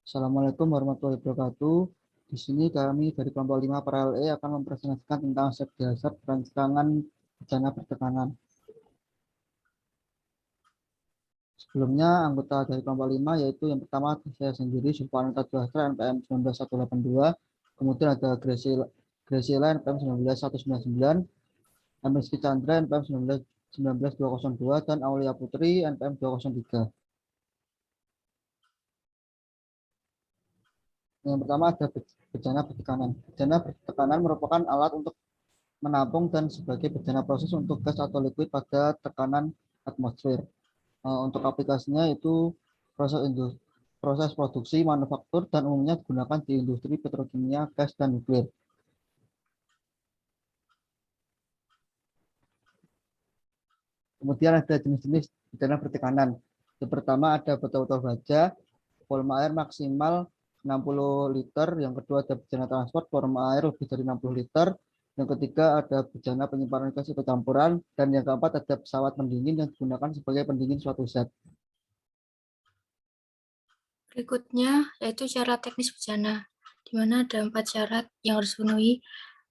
Assalamualaikum warahmatullahi wabarakatuh. Di sini kami dari kelompok 5 PRLE akan mempresentasikan tentang aset dasar perancangan bencana bertekanan. Sebelumnya, anggota dari kelompok 5 yaitu yang pertama saya sendiri, Sulfanata Dwastra NPM 19182, kemudian ada Graciela NPM 19199, Rizky Chandra NPM 19202, dan Aulia Putri NPM 203. Yang pertama ada bencana bertekanan. Bencana bertekanan merupakan alat untuk menampung dan sebagai bencana proses untuk gas atau liquid pada tekanan atmosfer. Untuk aplikasinya itu proses produksi manufaktur dan umumnya digunakan di industri petrokimia, gas, dan nuklir. Kemudian ada jenis-jenis bencana bertekanan. Yang pertama ada botol-botol baja, volume air maksimal 60 liter. Yang kedua ada bencana transport, volume air lebih dari 60 liter. Yang ketiga ada bencana penyimpanan gas atau campuran. Dan yang keempat ada pesawat pendingin yang digunakan sebagai pendingin suatu zat. Berikutnya yaitu syarat teknis bencana, di mana ada 4 syarat yang harus dipenuhi.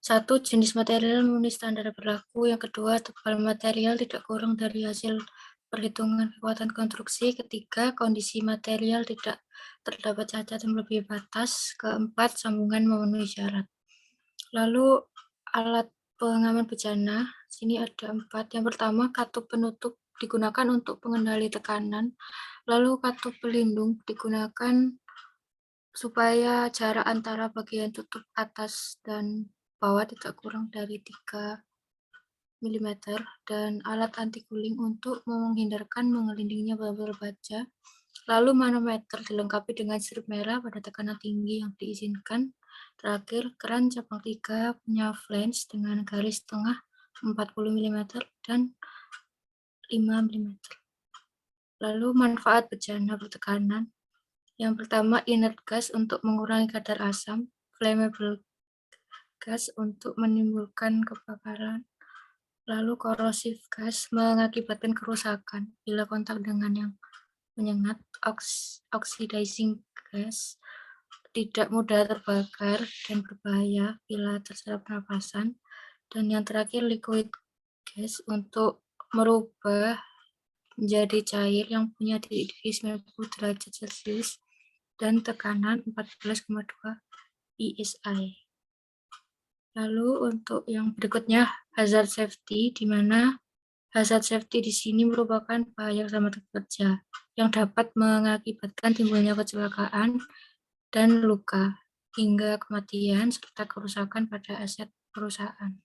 1. Jenis material memenuhi standar berlaku. Yang kedua, tebal material tidak kurang dari hasil perhitungan kekuatan konstruksi. Ketiga, kondisi material tidak terdapat cacat yang melebihi batas. Keempat, sambungan memenuhi syarat. Lalu alat pengaman bencana, sini ada 4. Yang pertama, katup penutup digunakan untuk pengendali tekanan. Lalu katup pelindung digunakan supaya jarak antara bagian tutup atas dan bawah tidak kurang dari 3 mm, dan alat anti guling untuk menghindarkan mengelindingnya bubble baja. Lalu manometer dilengkapi dengan strip merah pada tekanan tinggi yang diizinkan. Terakhir, keran cabang 3 punya flange dengan garis tengah 40 mm dan 5 mm. Lalu manfaat bencana bertekanan. Yang pertama, inert gas untuk mengurangi kadar asam, flammable gas untuk menimbulkan kebakaran, lalu korosif gas mengakibatkan kerusakan bila kontak dengan yang menyengat, oxidizing gas tidak mudah terbakar dan berbahaya bila terserap pernapasan, dan yang terakhir liquid gas untuk merubah menjadi cair yang punya didih 90 derajat Celcius dan tekanan 14,2 PSI. Lalu untuk yang berikutnya hazard safety, di mana hazard safety di sini merupakan bahaya keselamatan kerja yang dapat mengakibatkan timbulnya kecelakaan dan luka hingga kematian serta kerusakan pada aset perusahaan.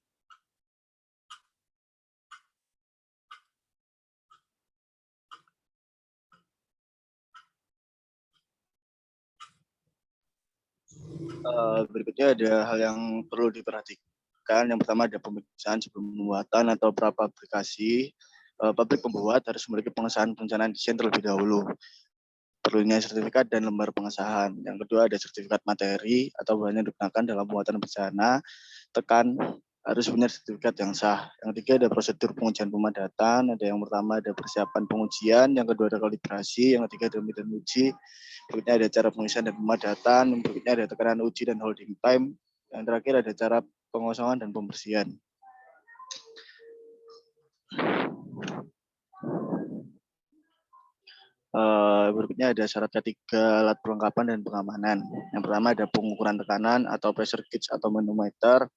Berikutnya ada hal yang perlu diperhatikan. Yang pertama ada pemeriksaan sebelum pembuatan atau prafabrikasi. Pabrik pembuat harus memiliki pengesahan perencanaan desain terlebih dahulu. Perlunya sertifikat dan lembar pengesahan. Yang kedua ada sertifikat materi atau bahan yang digunakan dalam pembuatan bencana. Tekan harus punya sertifikat yang sah. Yang ketiga ada prosedur pengujian pemadatan. Ada yang pertama ada persiapan pengujian. Yang kedua ada kalibrasi. Yang ketiga ada medan uji. Berikutnya ada cara pengisian dan pemadatan. Berikutnya ada tekanan uji dan holding time. Yang terakhir ada cara pengosongan dan pembersihan. Berikutnya ada syarat ketiga alat perlengkapan dan pengamanan. Yang pertama ada pengukuran tekanan atau pressure gauge atau manometer.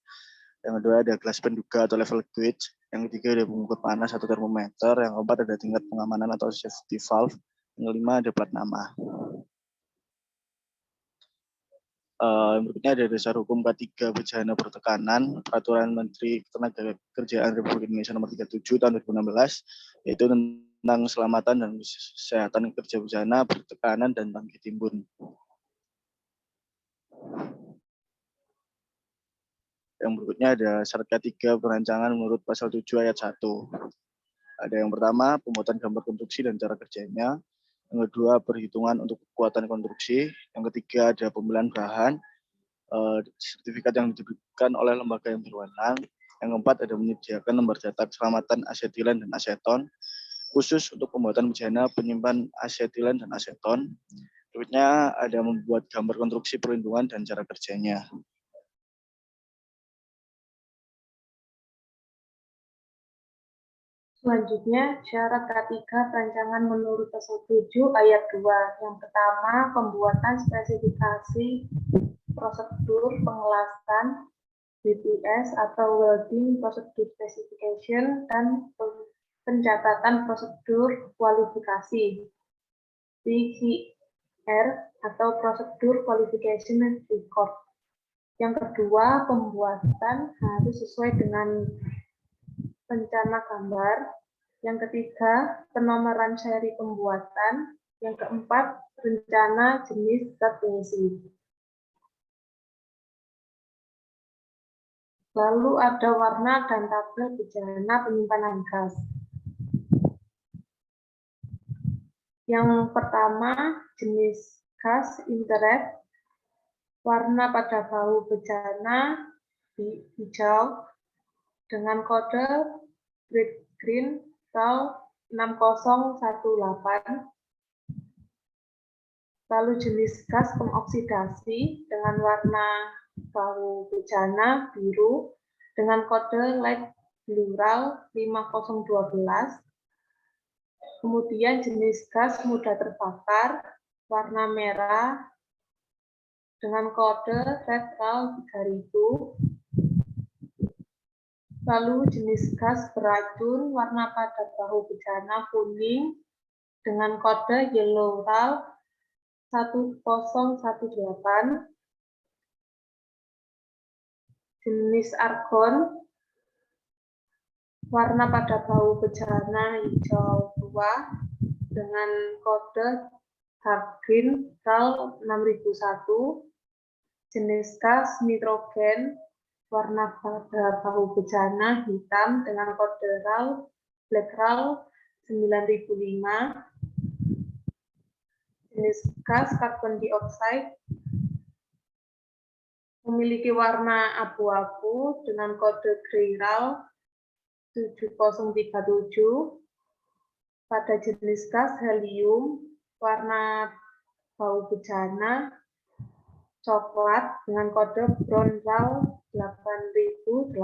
Yang kedua ada gelas penduga atau level gauge. Yang ketiga ada pengukur panas atau termometer. Yang keempat ada tingkat pengamanan atau safety valve. Yang kelima ada plat nama. Berikutnya ada dasar hukum K3 bencana bertekanan, Peraturan Menteri Ketenagakerjaan Republik Indonesia Nomor 37 Tahun 2016, yaitu tentang keselamatan dan kesehatan kerja bencana bertekanan dan tangki timbun. Yang berikutnya ada syarat K3 perancangan menurut pasal 7 ayat 1. Ada yang pertama, pembuatan gambar konstruksi dan cara kerjanya. Yang kedua, perhitungan untuk kekuatan konstruksi. Yang ketiga, ada pemilihan bahan, sertifikat yang diberikan oleh lembaga yang berwenang. Yang keempat, ada menyediakan lembar data keselamatan asetilen dan aseton khusus untuk pembuatan bencana penyimpan asetilen dan aseton. Berikutnya ada membuat gambar konstruksi perlindungan dan cara kerjanya. Selanjutnya, syarat K3 perancangan menurut pasal 7 ayat 2. Yang pertama, pembuatan spesifikasi prosedur pengelasan BPS atau Welding Procedure Specification dan pencatatan prosedur kualifikasi PQR atau Prosedur Qualification Record. Yang kedua, pembuatan harus sesuai dengan rencana gambar. Yang ketiga, penomoran seri pembuatan. Yang keempat, rencana jenis zat pengisi. Lalu ada warna dan tabel bejana penyimpanan gas. Yang pertama, jenis gas interest, warna pada bahu bejana hijau dengan kode green TAL 6018. Lalu jenis gas pengoksidasi dengan warna bahu bejana biru dengan kode light plural 5012. Kemudian jenis gas mudah terbakar warna merah dengan kode red TAL 3000. Lalu jenis gas beracun warna pada bahu bejana kuning dengan kode yellow TAL 1018. Jenis argon warna pada bahu bejana hijau tua dengan kode dark green TAL 6001. Jenis gas nitrogen warna pada bahu bejana hitam dengan kode RAL black RAL 9005. Jenis gas karbon dioksida memiliki warna abu-abu dengan kode gray RAL 7037. Pada jenis gas helium warna bahu bejana coklat dengan kode brown RAL 8008.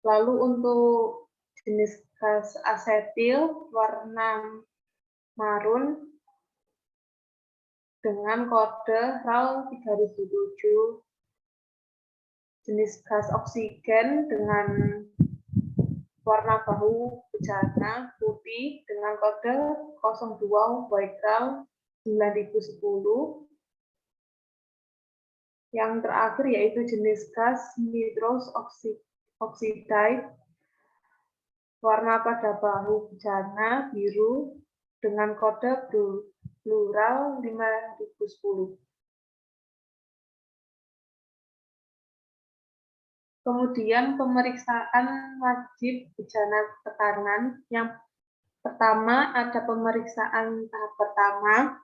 Lalu untuk jenis gas asetil warna marun dengan kode RAL 3007. Jenis gas oksigen dengan warna bahu bejana putih dengan kode 02 white RAL 9010. Yang terakhir yaitu jenis gas nitrous oxide warna pada bahu bejana biru dengan kode plural 5010. Kemudian pemeriksaan wajib bejana tekanan. Yang pertama ada pemeriksaan tahap pertama.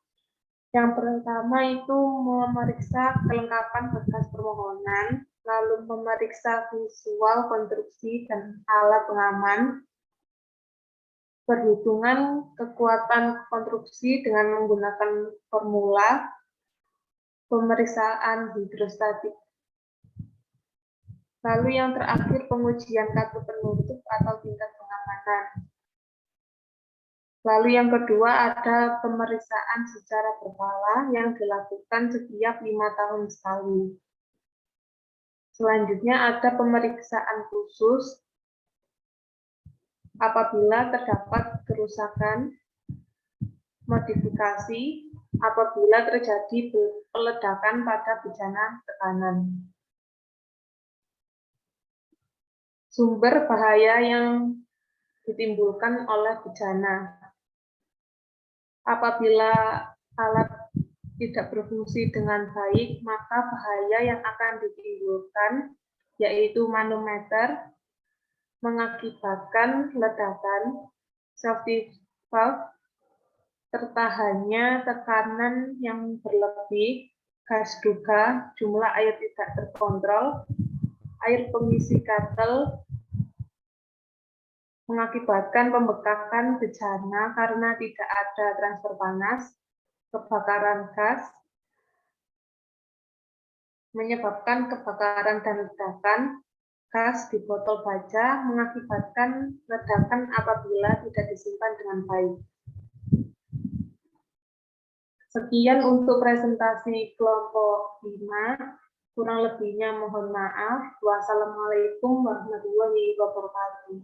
Yang pertama itu memeriksa kelengkapan berkas permohonan, lalu memeriksa visual konstruksi dan alat pengaman, perhitungan kekuatan konstruksi dengan menggunakan formula, pemeriksaan hidrostatik. Lalu yang terakhir pengujian kartu penutup atau tingkat pengamanan. Lalu yang kedua ada pemeriksaan secara berkala yang dilakukan setiap 5 tahun sekali. Selanjutnya ada pemeriksaan khusus apabila terdapat kerusakan, modifikasi, apabila terjadi peledakan pada bejana tekanan. Sumber bahaya yang ditimbulkan oleh bejana. Apabila alat tidak berfungsi dengan baik, maka bahaya yang akan ditimbulkan yaitu manometer, mengakibatkan ledakan, safety valve, tertahannya tekanan yang berlebih, gas duga, jumlah air tidak terkontrol, air pengisi katel, mengakibatkan pembekakan bejana karena tidak ada transfer panas, kebakaran gas, menyebabkan kebakaran dan ledakan. Gas di botol baja mengakibatkan ledakan apabila tidak disimpan dengan baik. Sekian untuk presentasi kelompok 5. Kurang lebihnya mohon maaf. Wassalamualaikum warahmatullahi wabarakatuh.